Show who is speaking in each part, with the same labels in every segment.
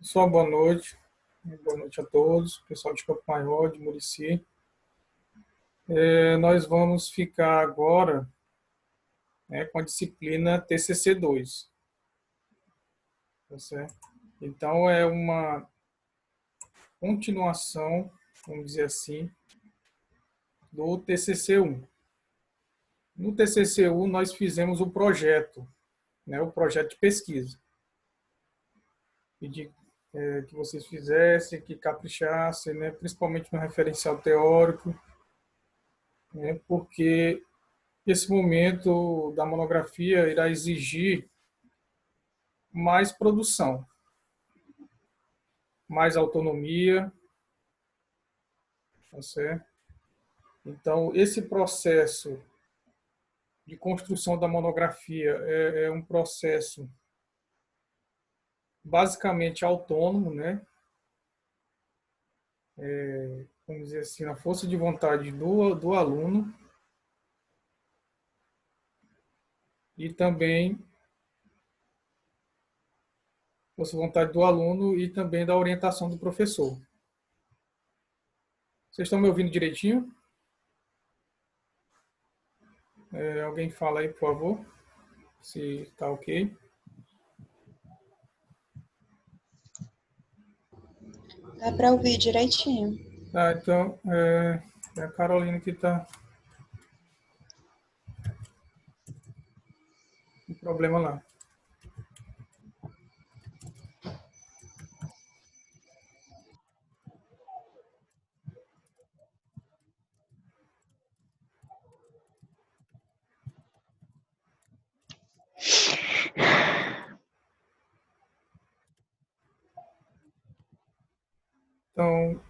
Speaker 1: Pessoal, boa noite a todos, pessoal de Campo Maior, de Murici. Nós vamos ficar agora, né, com a disciplina TCC2, tá certo? Então, é uma continuação, vamos dizer assim, do TCC1. No TCC1, nós fizemos o projeto, né, o projeto de pesquisa. Pedi que vocês fizessem, que caprichassem, né, principalmente no referencial teórico, né, porque esse momento da monografia irá exigir mais produção, mais autonomia, tá certo? Então, esse processo de construção da monografia é um processo basicamente autônomo, né? Vamos dizer assim, na força de vontade do aluno e também força de vontade do aluno e também da orientação do professor. Vocês estão me ouvindo direitinho? Alguém fala aí, por favor, se está ok.
Speaker 2: Dá para ouvir direitinho.
Speaker 1: Tá, então, é a Carolina que está com problema lá. Então,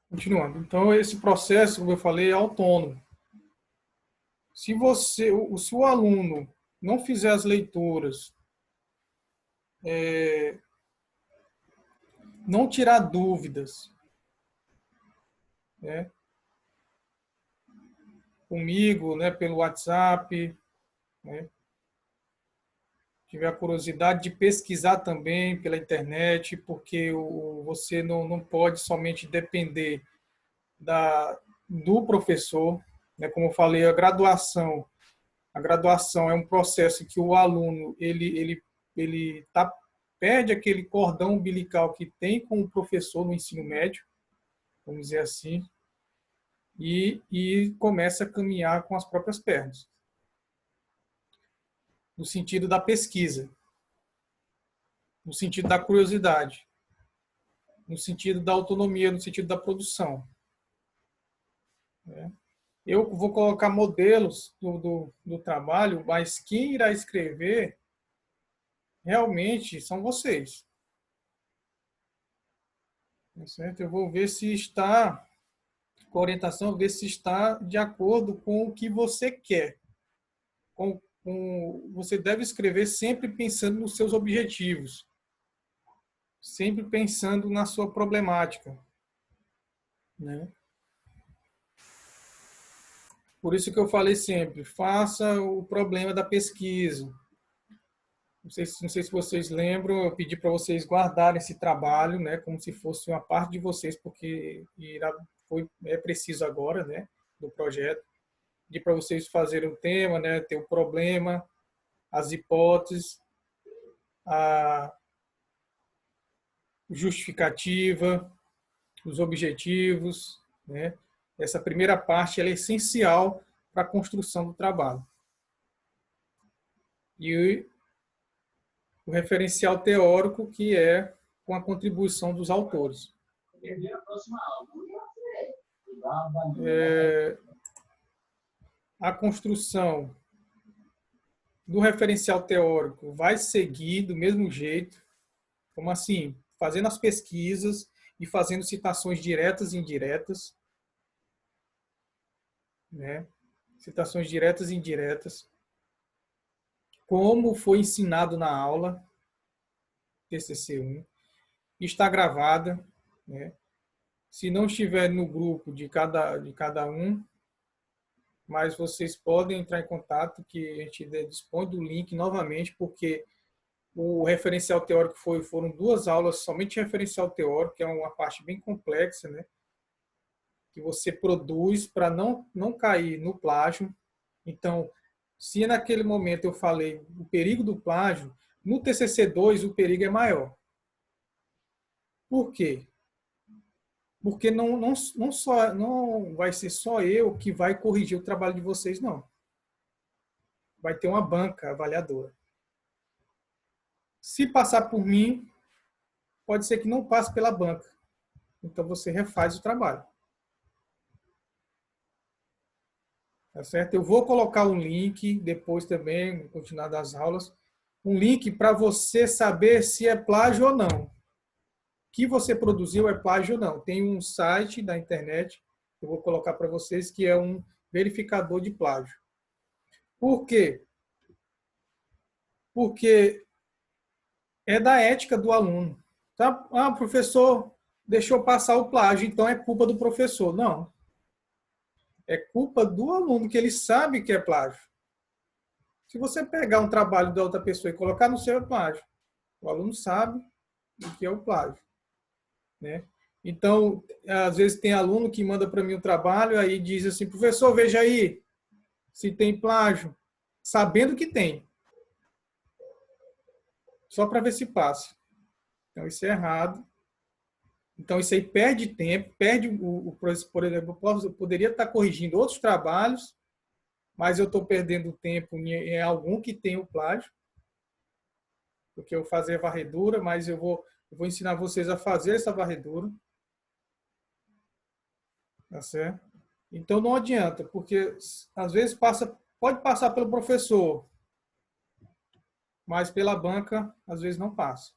Speaker 1: continuando. Então, esse processo, como eu falei, é autônomo. Se o aluno não fizer as leituras, não tirar dúvidas, né, comigo, né, pelo WhatsApp, né, tiver a curiosidade de pesquisar também pela internet, porque você não pode somente depender do professor, né? Como eu falei, a graduação é um processo que o aluno perde aquele cordão umbilical que tem com o professor no ensino médio, vamos dizer assim, e começa a caminhar com as próprias pernas, no sentido da pesquisa, no sentido da curiosidade, no sentido da autonomia, no sentido da produção, né? Eu vou colocar modelos do trabalho, mas quem irá escrever realmente são vocês. Certo? Eu vou ver se está, com a orientação, ver se está de acordo com o que você quer. Você deve escrever sempre pensando nos seus objetivos, sempre pensando na sua problemática, né? Por isso que eu falei sempre, faça o problema da pesquisa. Não sei se vocês lembram, eu pedi para vocês guardarem esse trabalho, né, como se fosse uma parte de vocês, porque é preciso agora, né, do projeto. Pedi para vocês fazerem o tema, né, ter o problema, as hipóteses, a justificativa, os objetivos, né? Essa primeira parte ela é essencial para a construção do trabalho. E o referencial teórico, que é com a contribuição dos autores. A construção do referencial teórico vai seguir do mesmo jeito, como assim? Fazendo as pesquisas e fazendo citações diretas e indiretas, né? Citações diretas e indiretas, como foi ensinado na aula TCC1, está gravada, né? Se não estiver no grupo de cada um, mas vocês podem entrar em contato, que a gente dispõe do link novamente, porque O referencial teórico foram 2 aulas somente referencial teórico, que é uma parte bem complexa, né? Que você produz para não cair no plágio. Então, se naquele momento eu falei o perigo do plágio, no TCC2 o perigo é maior. Por quê? Porque não vai ser só eu que vai corrigir o trabalho de vocês, não. Vai ter uma banca avaliadora. Se passar por mim, pode ser que não passe pela banca. Então você refaz o trabalho. Tá certo? Eu vou colocar um link depois também, no continuar das aulas, um link para você saber se é plágio ou não. O que você produziu é plágio ou não. Tem um site da internet, eu vou colocar para vocês, que é um verificador de plágio. Por quê? Porque é da ética do aluno. Tá? Ah, o professor deixou passar o plágio, então é culpa do professor. Não. É culpa do aluno, que ele sabe que é plágio. Se você pegar um trabalho da outra pessoa e colocar no seu, é plágio. O aluno sabe o que é o plágio, né? Então, às vezes tem aluno que manda para mim um trabalho, aí diz assim, professor, veja aí se tem plágio, sabendo que tem, só para ver se passa. Então, isso é errado. Então, isso aí perde tempo, perde por exemplo, eu poderia estar corrigindo outros trabalhos, mas eu estou perdendo tempo em algum que tem o plágio, porque eu fazer varredura, mas eu vou ensinar vocês a fazer essa varredura. Tá certo? Então não adianta, porque às vezes pode passar pelo professor, mas pela banca às vezes não passa.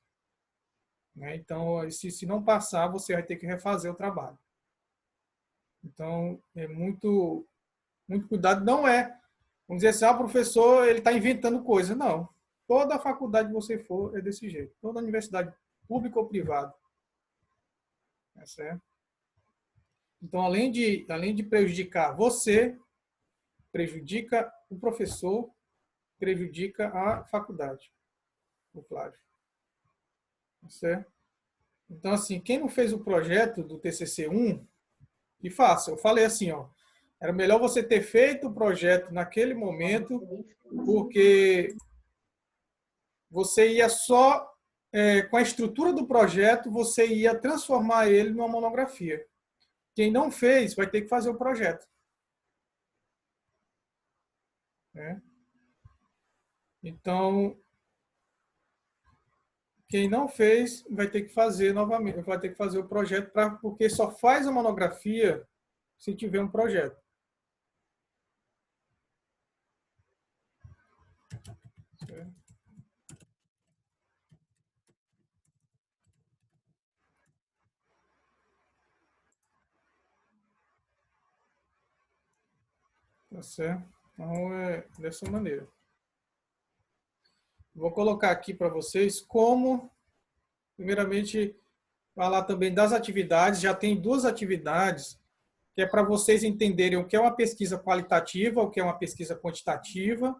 Speaker 1: Né? Então, se não passar, você vai ter que refazer o trabalho. Então, é muito cuidado. Não é, vamos dizer assim, o professor ele está inventando coisa. Não. Toda a faculdade que você for é desse jeito. Toda universidade, pública ou privada. Tá certo? Então, além de prejudicar você, prejudica o professor, prejudica a faculdade, o plágio. Certo? Então, assim, quem não fez o projeto do TCC1, que faça. Eu falei assim, ó, era melhor você ter feito o projeto naquele momento, porque você ia só, com a estrutura do projeto, você ia transformar ele numa monografia. Quem não fez vai ter que fazer o projeto. Né? Então, quem não fez vai ter que fazer novamente, vai ter que fazer o projeto, porque só faz a monografia se tiver um projeto. Tá certo? Então, é dessa maneira. Vou colocar aqui para vocês como, primeiramente, falar também das atividades. Já tem 2 atividades que é para vocês entenderem o que é uma pesquisa qualitativa, o que é uma pesquisa quantitativa,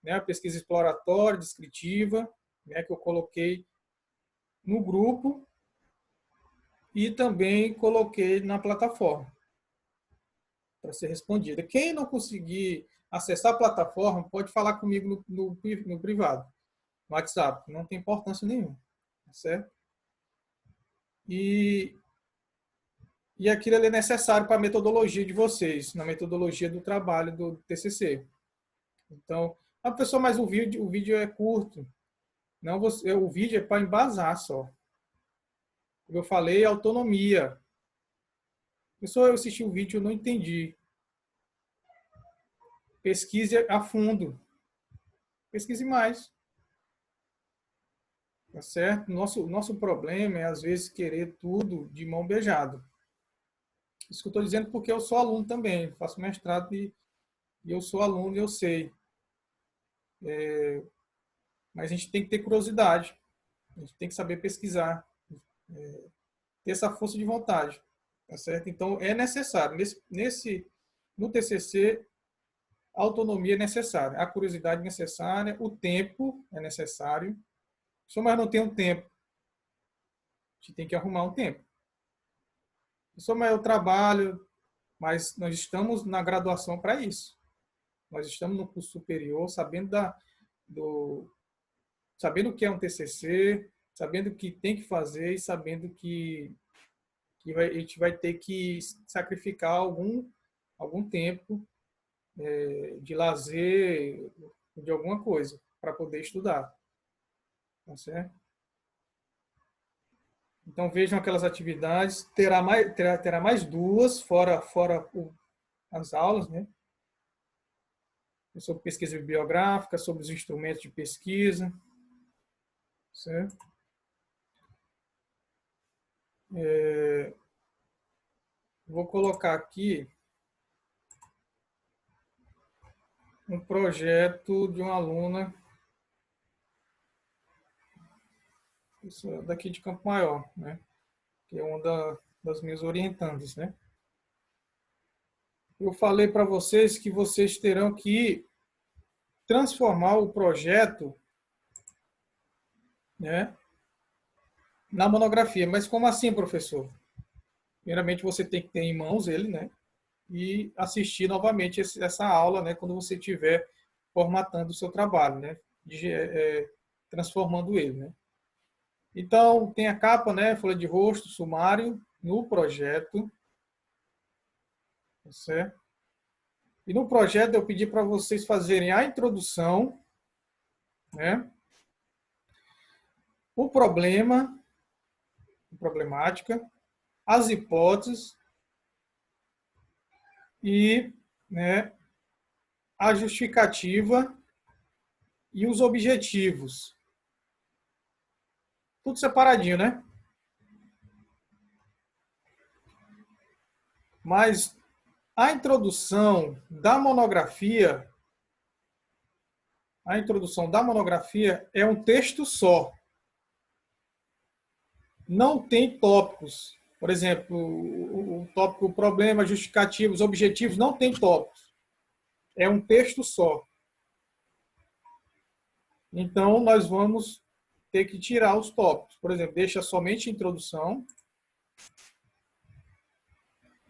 Speaker 1: né? A pesquisa exploratória, descritiva, né? Que eu coloquei no grupo e também coloquei na plataforma para ser respondida. Quem não conseguir acessar a plataforma pode falar comigo no privado, no WhatsApp, não tem importância nenhuma, certo? E aquilo é necessário para a metodologia de vocês, na metodologia do trabalho do TCC. Então, a pessoa, mas o vídeo é curto. Não, o vídeo é para embasar só. Como eu falei, autonomia. Pessoa, eu assisti o vídeo, eu não entendi. Pesquise a fundo. Pesquise mais. Tá certo? Nosso problema é, às vezes, querer tudo de mão beijada. Isso que eu estou dizendo porque eu sou aluno também. Faço mestrado e eu sou aluno e eu sei. Mas a gente tem que ter curiosidade. A gente tem que saber pesquisar. Ter essa força de vontade. Tá certo? Então, é necessário. No TCC, a autonomia é necessária. A curiosidade é necessária. O tempo é necessário. Professor, mas não tem um tempo. A gente tem que arrumar um tempo. Professor, mas eu trabalho, mas nós estamos na graduação para isso. Nós estamos no curso superior, sabendo o que é um TCC, sabendo o que tem que fazer e sabendo a gente vai ter que sacrificar algum tempo de lazer, de alguma coisa, para poder estudar. Tá certo? Então vejam aquelas atividades, terá mais duas, fora as aulas, né? Sobre pesquisa bibliográfica, sobre os instrumentos de pesquisa, certo? Vou colocar aqui um projeto de uma aluna daqui de Campo Maior, né? Que é uma das minhas orientandas, né? Eu falei para vocês que vocês terão que transformar o projeto, né, na monografia. Mas como assim, professor? Primeiramente, você tem que ter em mãos ele, né? E assistir novamente essa aula, né? Quando você estiver formatando o seu trabalho, né? Transformando ele, né? Então, tem a capa, né? Folha de rosto, sumário, no projeto. Certo? E no projeto eu pedi para vocês fazerem a introdução, né? O problema, a problemática, as hipóteses e, né, a justificativa e os objetivos. Tudo separadinho, né? Mas a introdução da monografia é um texto só. Não tem tópicos. Por exemplo, o tópico, o problema, justificativos, objetivos, não tem tópicos. É um texto só. Então, nós vamos ter que tirar os tópicos. Por exemplo, deixa somente a introdução.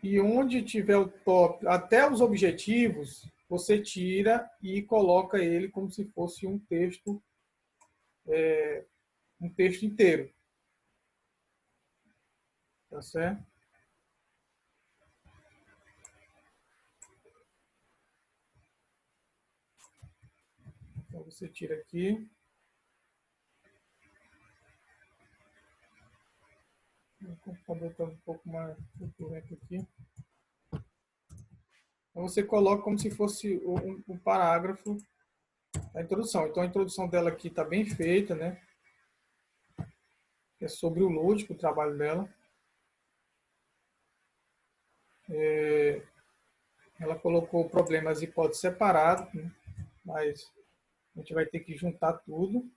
Speaker 1: E onde tiver o tópico, até os objetivos, você tira e coloca ele como se fosse um texto inteiro. Tá certo? Então, você tira aqui. O computador está um pouco mais turbulento aqui. Então, você coloca como se fosse um parágrafo da introdução. Então, a introdução dela aqui está bem feita, né? É sobre o lúdico, o trabalho dela. Ela colocou problemas e hipóteses separados, né? Mas a gente vai ter que juntar tudo.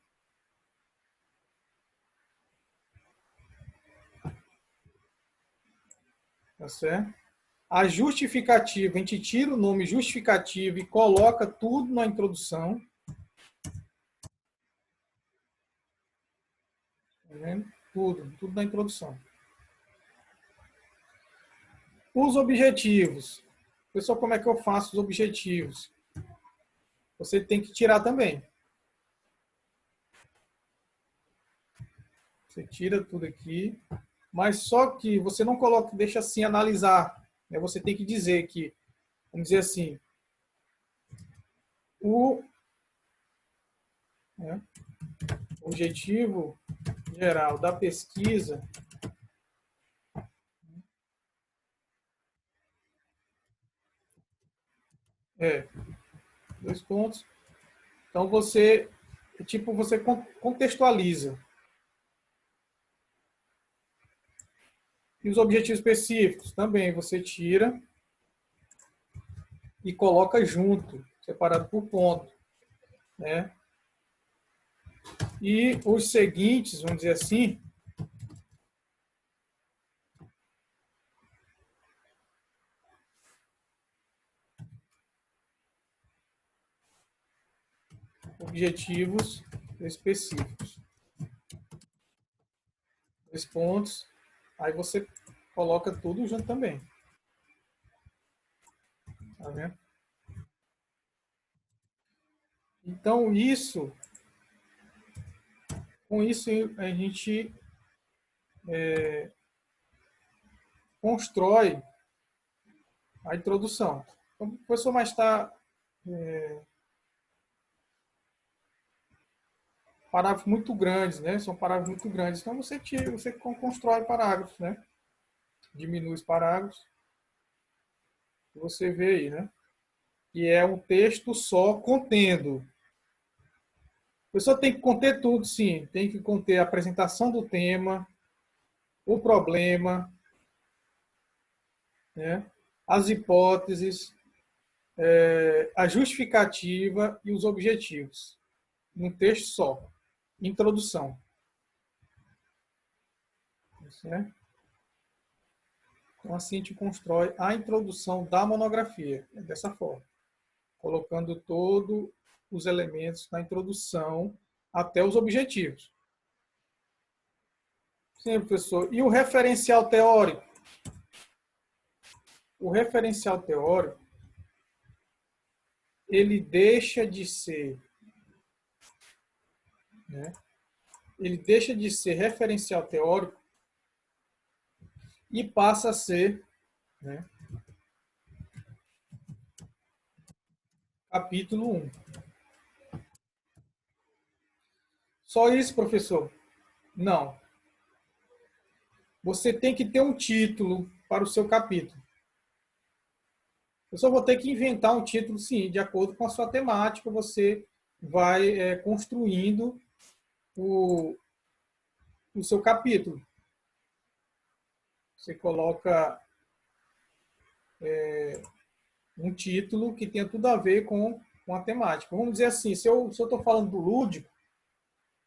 Speaker 1: Tá certo? A justificativa, a gente tira o nome justificativo e coloca tudo na introdução. Tá vendo? Tudo na introdução. Os objetivos. Pessoal, como é que eu faço os objetivos? Você tem que tirar também. Você tira tudo aqui, mas só que você não coloca, deixa assim analisar. Né? Você tem que dizer que, vamos dizer assim, o né, objetivo geral da pesquisa é 2 pontos. Então você contextualiza. E os objetivos específicos também você tira e coloca junto, separado por ponto, né? E os seguintes, vamos dizer assim, objetivos específicos. dois pontos, aí você coloca tudo junto também. Tá vendo? Então, com isso a gente constrói a introdução. Então, o professor mais está parágrafos muito grandes, né? São parágrafos muito grandes. Então, você constrói parágrafos, né? Diminui os parágrafos. Você vê aí, né? Que é um texto só contendo. A pessoa tem que conter tudo, sim. Tem que conter a apresentação do tema, o problema, né? As hipóteses, a justificativa e os objetivos. Num texto só. Introdução. Certo? Então, assim a gente constrói a introdução da monografia. É dessa forma. Colocando todos os elementos na introdução até os objetivos. Sim, professor. E o referencial teórico? O referencial teórico, ele deixa de ser, né? Ele deixa de ser referencial teórico e passa a ser, né, capítulo 1. Só isso, professor? Não. Você tem que ter um título para o seu capítulo. Eu só vou ter que inventar um título, sim, de acordo com a sua temática. Você vai construindo o seu capítulo. Você coloca um título que tenha tudo a ver com a temática. Vamos dizer assim, se eu estou falando do lúdico,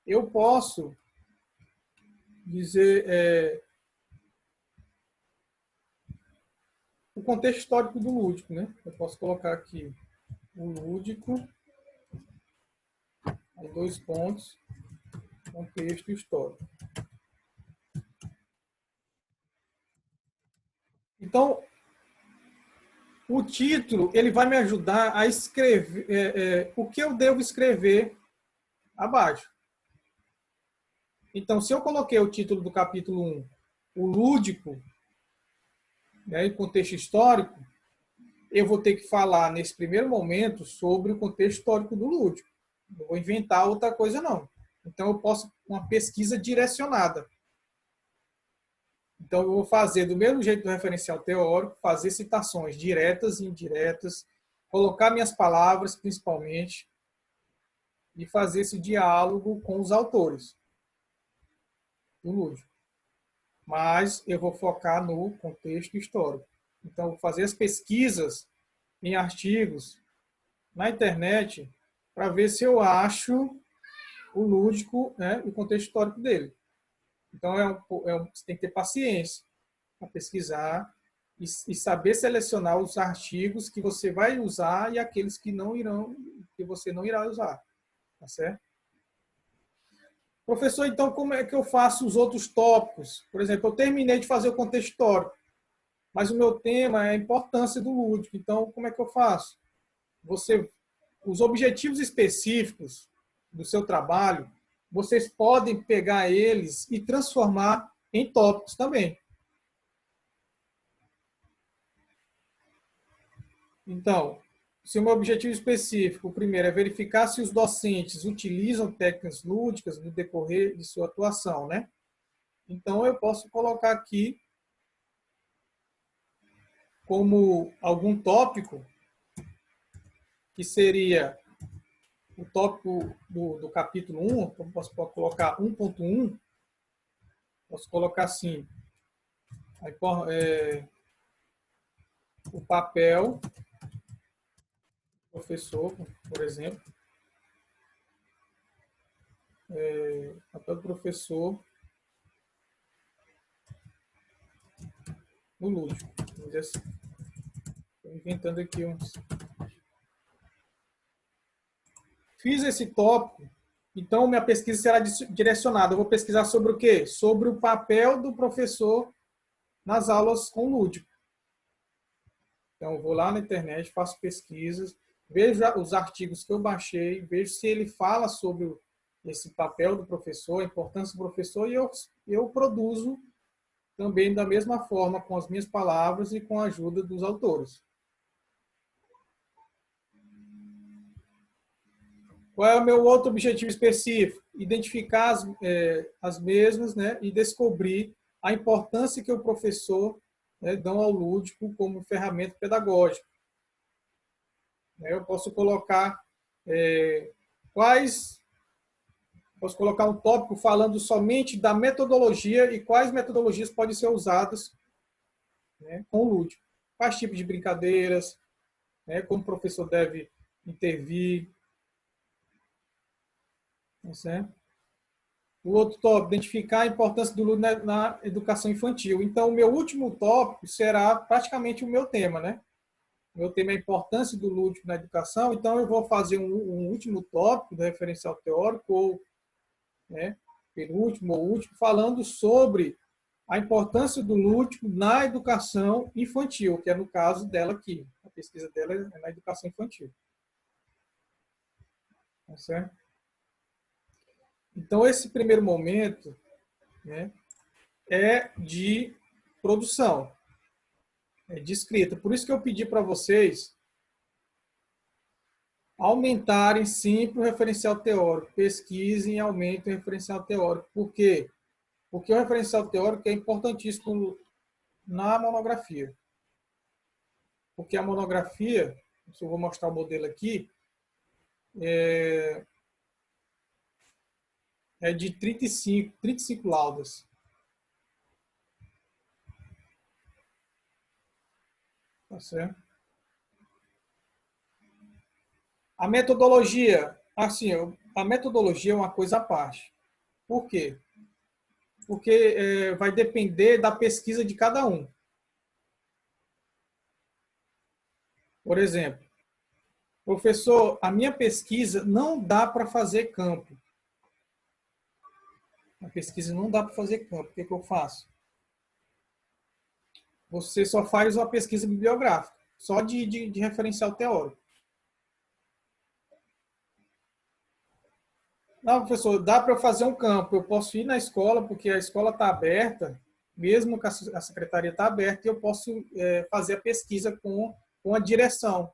Speaker 1: eu posso dizer o contexto histórico do lúdico, né? Eu posso colocar aqui o lúdico, em 2 pontos, contexto histórico. Então, o título ele vai me ajudar a escrever o que eu devo escrever abaixo. Então, se eu coloquei o título do capítulo 1, o lúdico, né, em contexto histórico, eu vou ter que falar, nesse primeiro momento, sobre o contexto histórico do lúdico. Não vou inventar outra coisa, não. Então, eu posso uma pesquisa direcionada. Então, eu vou fazer, do mesmo jeito do referencial teórico, fazer citações diretas e indiretas, colocar minhas palavras, principalmente, e fazer esse diálogo com os autores do lúdico. Mas eu vou focar no contexto histórico. Então, vou fazer as pesquisas em artigos na internet para ver se eu acho o lúdico, né, o contexto histórico dele. Então, você tem que ter paciência para pesquisar e saber selecionar os artigos que você vai usar e aqueles que você não irá usar. Tá certo? Professor, então como é que eu faço os outros tópicos? Por exemplo, eu terminei de fazer o contexto histórico, mas o meu tema é a importância do lúdico. Então, como é que eu faço? Os objetivos específicos do seu trabalho, vocês podem pegar eles e transformar em tópicos também. Então, se o meu objetivo específico, o primeiro, é verificar se os docentes utilizam técnicas lúdicas no decorrer de sua atuação, né? Então, eu posso colocar aqui como algum tópico, que seria o tópico do capítulo 1, então posso colocar 1.1, posso colocar assim, o papel do professor, por exemplo, papel do professor no lúdico. Vamos dizer assim. Estou inventando aqui uns. Fiz esse tópico, Então, minha pesquisa será direcionada. Eu vou pesquisar sobre o quê? Sobre o papel do professor nas aulas com lúdico. Então, eu vou lá na internet, faço pesquisas, vejo os artigos que eu baixei, vejo se ele fala sobre esse papel do professor, a importância do professor, e eu produzo também da mesma forma, com as minhas palavras e com a ajuda dos autores. Qual é o meu outro objetivo específico? Identificar as mesmas, né, e descobrir a importância que o professor, né, dão ao lúdico como ferramenta pedagógica. Eu posso colocar posso colocar um tópico falando somente da metodologia e quais metodologias podem ser usadas, né, com o lúdico. Quais tipos de brincadeiras, né, como o professor deve intervir. Certo? O outro tópico, identificar a importância do lúdico na educação infantil. Então, o meu último tópico será praticamente o meu tema, né? O meu tema é a importância do lúdico na educação, então eu vou fazer um último tópico do referencial teórico, ou, né, penúltimo ou último, falando sobre a importância do lúdico na educação infantil, que é no caso dela aqui. A pesquisa dela é na educação infantil. Tá certo? Então, esse primeiro momento, né, é de produção, é de escrita. Por isso que eu pedi para vocês aumentarem sempre o referencial teórico, pesquisem e aumentem o referencial teórico. Por quê? Porque o referencial teórico é importantíssimo na monografia. Porque a monografia, se eu vou mostrar o modelo aqui, é de 35 laudas. Tá certo? A metodologia, assim, a metodologia é uma coisa à parte. Por quê? Porque vai depender da pesquisa de cada um. Por exemplo, professor, a minha pesquisa não dá para fazer campo. A pesquisa não dá para fazer campo. O que eu faço? Você só faz uma pesquisa bibliográfica, só de referencial teórico. Não, professor, dá para eu fazer um campo. Eu posso ir na escola, porque a escola está aberta, mesmo que a secretaria está aberta, e eu posso fazer a pesquisa com a direção.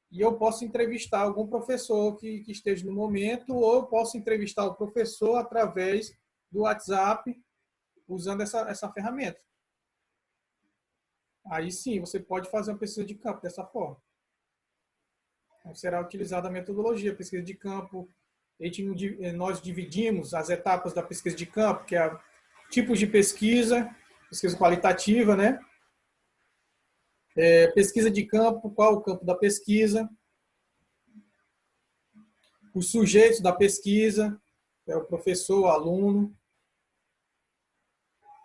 Speaker 1: E eu posso entrevistar algum professor que esteja no momento, ou eu posso entrevistar o professor através do WhatsApp, usando essa ferramenta. Aí sim, você pode fazer uma pesquisa de campo dessa forma. Então, será utilizada a metodologia, pesquisa de campo. Nós dividimos as etapas da pesquisa de campo, que é tipos de pesquisa qualitativa, né? Pesquisa de campo, qual o campo da pesquisa, os sujeitos da pesquisa, é o professor, o aluno,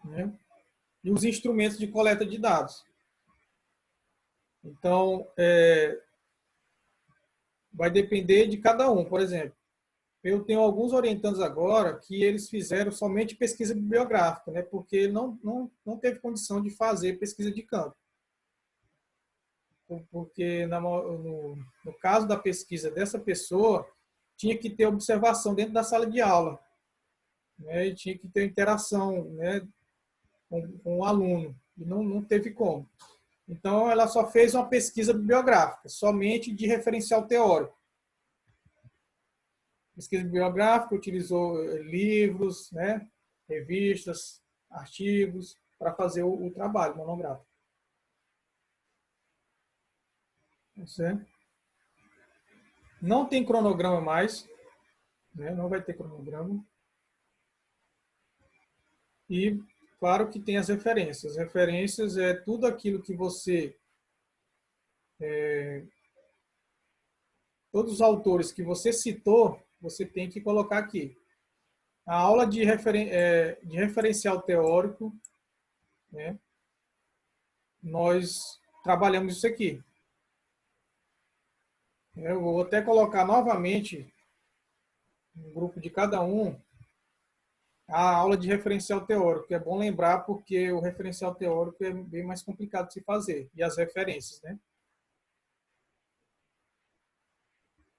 Speaker 1: né? E os instrumentos de coleta de dados. Então, vai depender de cada um. Por exemplo, eu tenho alguns orientandos agora que eles fizeram somente pesquisa bibliográfica, né? Porque não teve condição de fazer pesquisa de campo. Porque no caso da pesquisa dessa pessoa, tinha que ter observação dentro da sala de aula, né? E tinha que ter interação, né, com o aluno, e não teve como. Então, ela só fez uma pesquisa bibliográfica, somente de referencial teórico. Pesquisa bibliográfica, utilizou livros, né, revistas, artigos, para fazer o trabalho monográfico. Certo? Não tem cronograma mais, né, não vai ter cronograma. E, claro que tem as referências. As referências é tudo aquilo que você... todos os autores que você citou, você tem que colocar aqui. A aula de referencial teórico, né, nós trabalhamos isso aqui. Eu vou até colocar novamente no grupo de cada um, a aula de referencial teórico, que é bom lembrar porque o referencial teórico é bem mais complicado de se fazer, e as referências, né?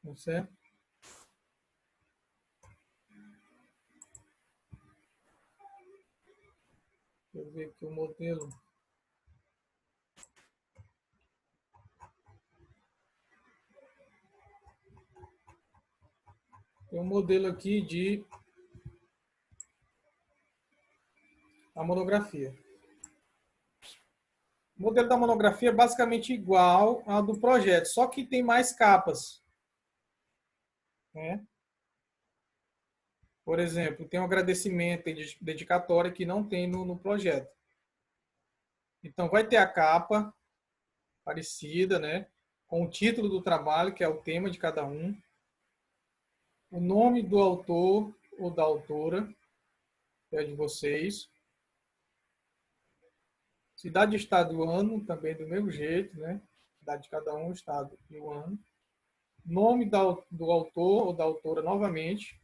Speaker 1: Não sei. Deixa eu ver aqui o modelo. Tem um modelo aqui de a monografia. O modelo da monografia é basicamente igual ao do projeto, só que tem mais capas, né? Por exemplo, tem um agradecimento, tem dedicatória que não tem no projeto. Então, vai ter a capa parecida, né? Com o título do trabalho, que é o tema de cada um, o nome do autor ou da autora, que é de vocês, cidade, estado e o ano, também do mesmo jeito, né? Cidade de cada um, estado e o ano. Nome do autor ou da autora novamente,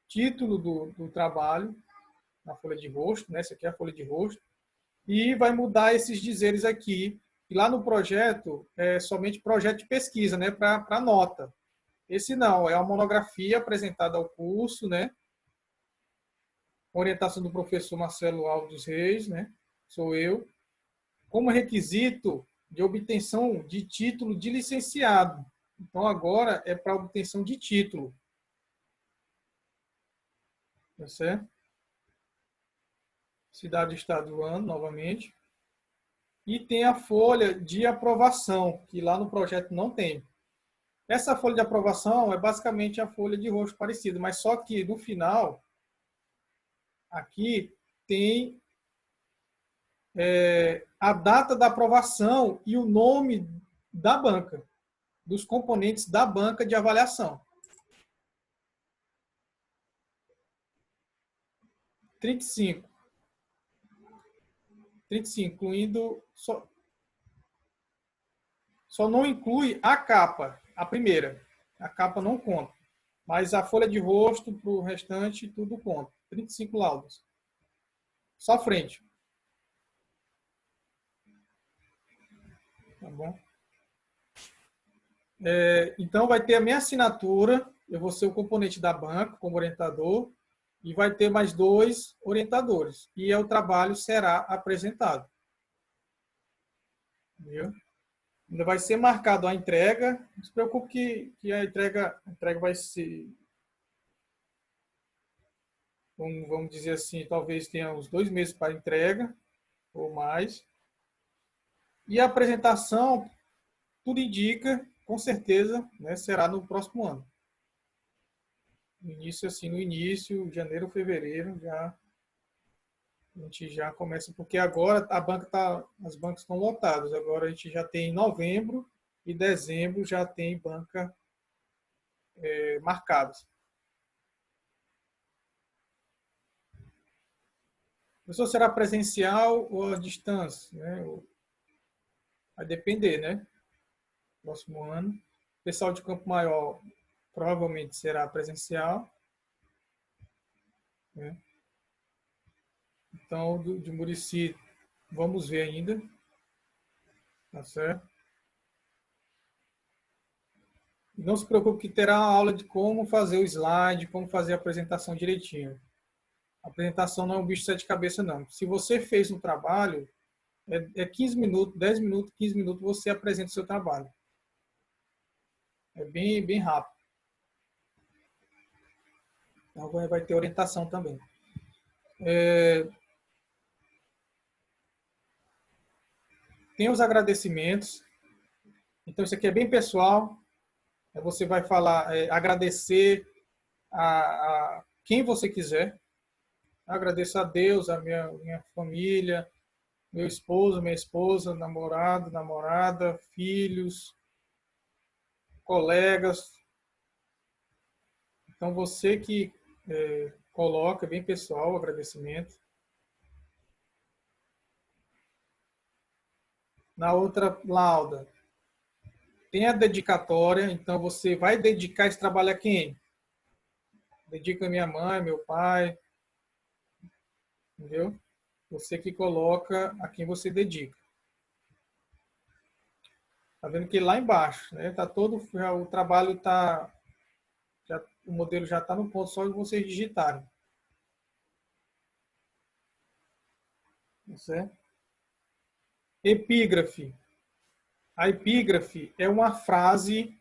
Speaker 1: título do trabalho, na folha de rosto, né? Essa aqui é a folha de rosto. E vai mudar esses dizeres aqui. E lá no projeto, é somente projeto de pesquisa, né? Para nota. Esse não, é uma monografia apresentada ao curso, né? Orientação do professor Marcelo Alves Reis, né? Sou eu. Como requisito de obtenção de título de licenciado. Então, agora é para obtenção de título. Tá certo? Cidade, estado do ano, novamente. E tem a folha de aprovação, que lá no projeto não tem. Essa folha de aprovação é basicamente a folha de rosto parecida, mas só que no final, aqui tem a data da aprovação e o nome da banca, dos componentes da banca de avaliação. 35. 35, incluindo... Só não inclui a capa, a primeira. A capa não conta. Mas a folha de rosto, para o restante, tudo conta. 35 laudos. Só frente. Tá bom? Então, vai ter a minha assinatura. Eu vou ser o componente da banca, como orientador. E vai ter mais 2 orientadores. E o trabalho será apresentado. Viu? Ainda vai ser marcado a entrega. Não se preocupe que a entrega vai ser, vamos dizer assim, talvez tenha uns 2 meses para entrega, ou mais. E a apresentação, tudo indica, com certeza, né, será no próximo ano. No início, janeiro, fevereiro, a gente já começa, porque agora as bancas estão lotadas. Agora a gente já tem novembro e dezembro já tem banca marcadas. O professor será presencial ou à distância? Né? Vai depender, né? Próximo ano. O pessoal de Campo Maior provavelmente será presencial. Né? Então, de Murici, vamos ver ainda. Tá certo? Não se preocupe que terá uma aula de como fazer o slide, como fazer a apresentação direitinho. A apresentação não é um bicho de 7 cabeças, não. Se você fez um trabalho, é 15 minutos, 10 minutos, 15 minutos, você apresenta o seu trabalho. É bem, bem rápido. Então, vai ter orientação também. Tem os agradecimentos. Então, isso aqui é bem pessoal. Você vai falar, agradecer a quem você quiser. Agradeço a Deus, a minha família, meu esposo, minha esposa, namorado, namorada, filhos, colegas. Então, você que coloca, bem pessoal, o agradecimento. Na outra lauda, tem a dedicatória, então você vai dedicar esse trabalho a quem? Dedico a minha mãe, meu pai, entendeu? Você que coloca a quem você dedica. Tá vendo que lá embaixo, né? Tá todo, já, o trabalho tá, já, o modelo já está no ponto só de vocês digitarem. Certo? Epígrafe. A epígrafe é uma frase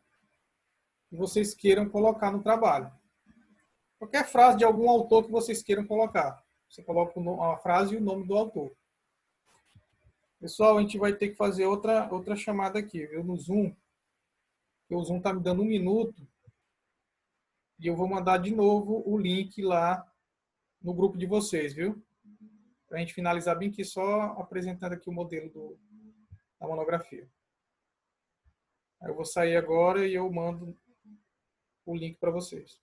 Speaker 1: que vocês queiram colocar no trabalho. Qualquer frase de algum autor que vocês queiram colocar. Você coloca a frase e o nome do autor. Pessoal, a gente vai ter que fazer outra chamada aqui, viu? No Zoom. O Zoom está me dando 1 minuto. E eu vou mandar de novo o link lá no grupo de vocês, viu? Para a gente finalizar bem aqui, só apresentando aqui o modelo da monografia. Aí eu vou sair agora e eu mando o link para vocês.